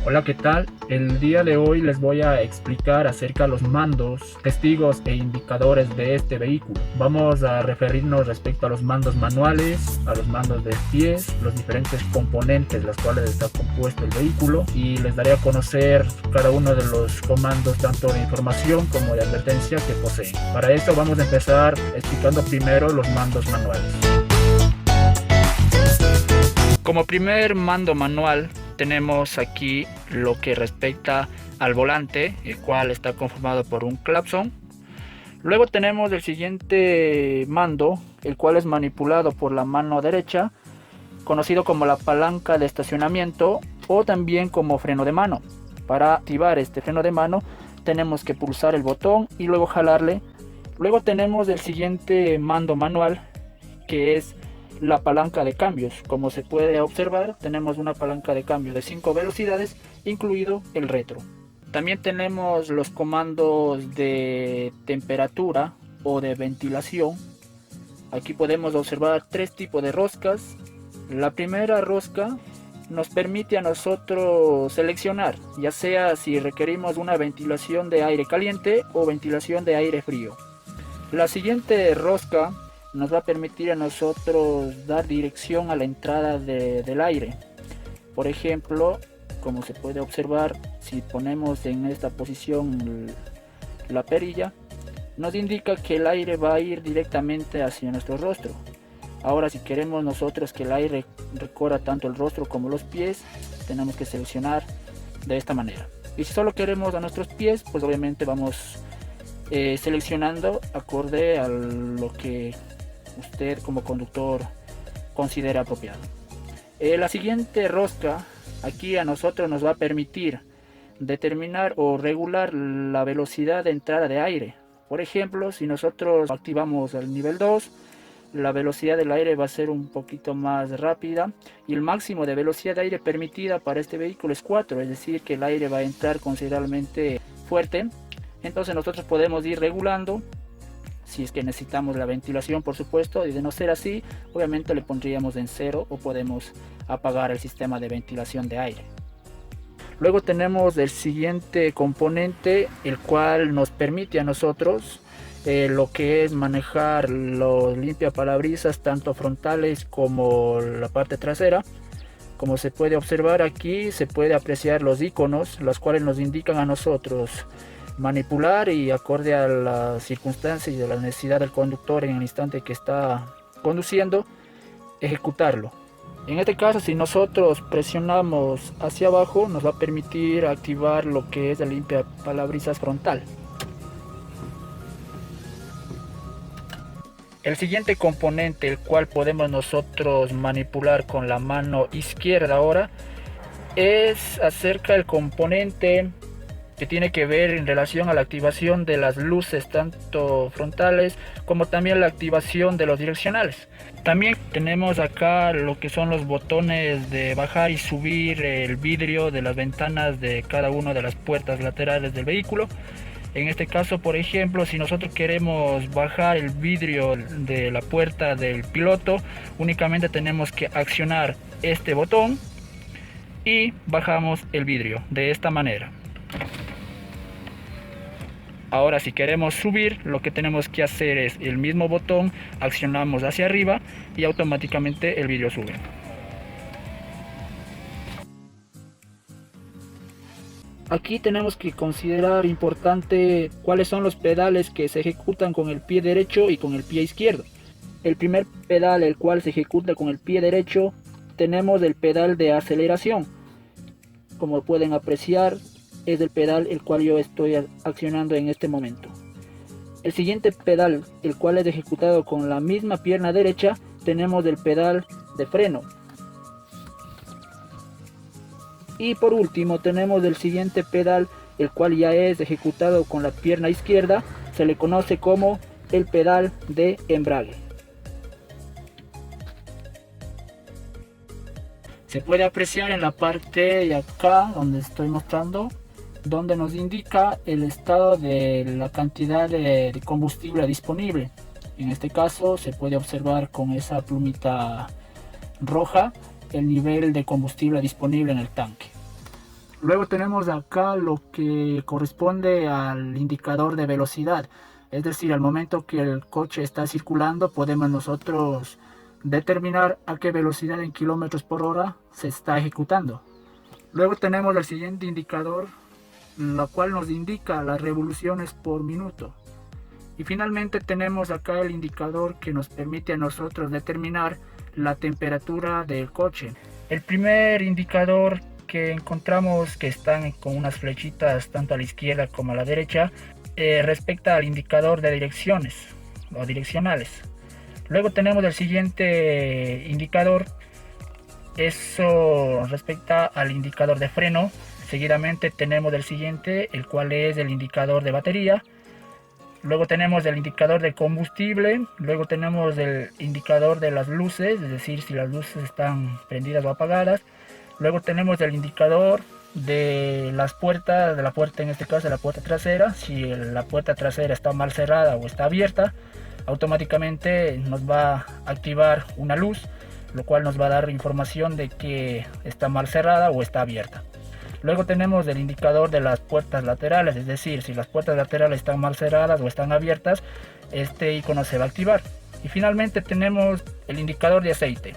Hola, ¿qué tal? El día de hoy les voy a explicar acerca de los mandos, testigos e indicadores de este vehículo. Vamos a referirnos respecto a los mandos manuales, a los mandos de pies, los diferentes componentes los cuales está compuesto el vehículo, y les daré a conocer cada uno de los comandos tanto de información como de advertencia que poseen. Para esto vamos a empezar explicando primero los mandos manuales. Como primer mando manual tenemos aquí lo que respecta al volante, el cual está conformado por un claxon. Luego tenemos el siguiente mando, el cual es manipulado por la mano derecha, conocido como la palanca de estacionamiento o también como freno de mano. Para activar este freno de mano tenemos que pulsar el botón y luego jalarle. Luego tenemos el siguiente mando manual, que es la palanca de cambios. Como se puede observar, tenemos una palanca de cambio de 5 velocidades, incluido el retro. También tenemos los comandos de temperatura o de ventilación. Aquí podemos observar tres tipos de roscas. La primera rosca nos permite a nosotros seleccionar, ya sea si requerimos una ventilación de aire caliente o ventilación de aire frío. La siguiente rosca nos va a permitir a nosotros dar dirección a la entrada del aire. Por ejemplo, como se puede observar, si ponemos en esta posición la perilla, nos indica que el aire va a ir directamente hacia nuestro rostro. Ahora, si queremos nosotros que el aire recorra tanto el rostro como los pies, tenemos que seleccionar de esta manera. Y si solo queremos a nuestros pies, pues obviamente vamos seleccionando acorde a lo que usted como conductor considera apropiado. La siguiente rosca aquí a nosotros nos va a permitir determinar o regular la velocidad de entrada de aire. Por ejemplo, si nosotros activamos el nivel 2, la velocidad del aire va a ser un poquito más rápida y el máximo de velocidad de aire permitida para este vehículo es 4, es decir que el aire va a entrar considerablemente fuerte. Entonces nosotros podemos ir regulando si es que necesitamos la ventilación, por supuesto, y de no ser así, obviamente le pondríamos en 0 o podemos apagar el sistema de ventilación de aire. Luego tenemos el siguiente componente, el cual nos permite a nosotros lo que es manejar los limpiaparabrisas, tanto frontales como la parte trasera. Como se puede observar aquí, se puede apreciar los iconos, los cuales nos indican a nosotros manipular y acorde a las circunstancias y a la necesidad del conductor en el instante que está conduciendo, ejecutarlo. En este caso, si nosotros presionamos hacia abajo, nos va a permitir activar lo que es el limpiaparabrisas frontal. El siguiente componente, el cual podemos nosotros manipular con la mano izquierda ahora, es acerca del componente que tiene que ver en relación a la activación de las luces tanto frontales como también la activación de los direccionales. También tenemos acá lo que son los botones de bajar y subir el vidrio de las ventanas de cada una de las puertas laterales del vehículo. En este caso, por ejemplo, si nosotros queremos bajar el vidrio de la puerta del piloto, únicamente tenemos que accionar este botón y bajamos el vidrio de esta manera. Ahora, si queremos subir, lo que tenemos que hacer es el mismo botón, accionamos hacia arriba y automáticamente el vidrio sube. Aquí tenemos que considerar importante cuáles son los pedales que se ejecutan con el pie derecho y con el pie izquierdo. El primer pedal, el cual se ejecuta con el pie derecho, tenemos el pedal de aceleración. Como pueden apreciar, es el pedal el cual yo estoy accionando en este momento. El siguiente pedal, el cual es ejecutado con la misma pierna derecha, tenemos el pedal de freno. Y por último tenemos el siguiente pedal, el cual ya es ejecutado con la pierna izquierda, se le conoce como el pedal de embrague. Se puede apreciar en la parte de acá donde estoy mostrando, donde nos indica el estado de la cantidad de combustible disponible. En este caso se puede observar con esa plumita roja el nivel de combustible disponible en el tanque. Luego tenemos acá lo que corresponde al indicador de velocidad, es decir, al momento que el coche está circulando podemos nosotros determinar a qué velocidad en kilómetros por hora se está ejecutando. Luego tenemos el siguiente indicador, lo cual nos indica las revoluciones por minuto. Y finalmente tenemos acá el indicador que nos permite a nosotros determinar la temperatura del coche. El primer indicador que encontramos, que están con unas flechitas tanto a la izquierda como a la derecha, respecta al indicador de direcciones o direccionales. Luego tenemos el siguiente indicador, eso respecta al indicador de freno. Seguidamente tenemos el siguiente, el cual es el indicador de batería. Luego tenemos el indicador de combustible. Luego tenemos el indicador de las luces, es decir, si las luces están prendidas o apagadas. Luego tenemos el indicador de las puertas, de la puerta, en este caso de la puerta trasera. Si la puerta trasera está mal cerrada o está abierta, automáticamente nos va a activar una luz, lo cual nos va a dar información de que está mal cerrada o está abierta. Luego tenemos el indicador de las puertas laterales, es decir, si las puertas laterales están mal cerradas o están abiertas, este icono se va a activar. Y finalmente tenemos el indicador de aceite.